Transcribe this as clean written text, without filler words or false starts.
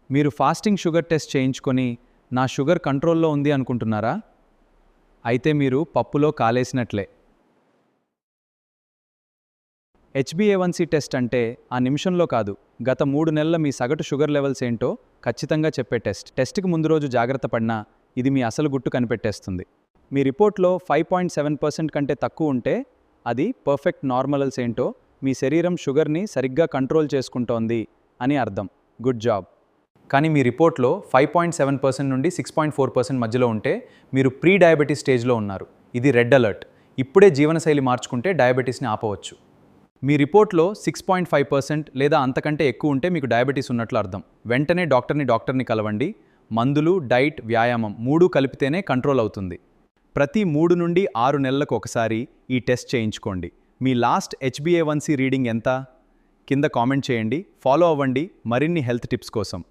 మీరు fasting sugar test చేయించుకొని నా షుగర్ కంట్రోల్లో ఉంది అనుకుంటున్నారా? అయితే మీరు పప్పులో కాలేసినట్లే. HbA1c టెస్ట్ అంటే ఆ నిమిషంలో కాదు, గత 3 నెలల మీ సగటు షుగర్ లెవెల్స్ ఏంటో ఖచ్చితంగా చెప్పే టెస్ట్. టెస్ట్కి ముందు రోజు జాగ్రత్త పడినా ఇది మీ అసలు గుట్టు కనిపెట్టేస్తుంది. మీ రిపోర్ట్లో 5.7% కంటే తక్కువ ఉంటే అది పర్ఫెక్ట్ నార్మల్స్ ఏంటో, మీ శరీరం షుగర్ని సరిగ్గా కంట్రోల్ చేసుకుంటోంది అని అర్థం. Good job. కానీ మీ రిపోర్ట్లో 5.7% నుండి 6.4% మధ్యలో ఉంటే మీరు ప్రీ డయాబెటీస్ స్టేజ్లో ఉన్నారు. ఇది రెడ్ అలర్ట్. ఇప్పుడే జీవనశైలి మార్చుకుంటే డయాబెటీస్ని ఆపవచ్చు. మీ రిపోర్ట్లో 6.5% లేదా అంతకంటే ఎక్కువ ఉంటే మీకు డయాబెటీస్ ఉన్నట్లు అర్థం. వెంటనే డాక్టర్ని కలవండి. మందులు, డైట్, వ్యాయామం 3 కలిపితేనే కంట్రోల్ అవుతుంది. ప్రతి 3 నుండి 6 నెలలకు ఒకసారి ఈ టెస్ట్ చేయించుకోండి. మీ లాస్ట్ HbA1c రీడింగ్ ఎంత? కింద కామెంట్ చేయండి. ఫాలో అవ్వండి మరిన్ని హెల్త్ టిప్స్ కోసం.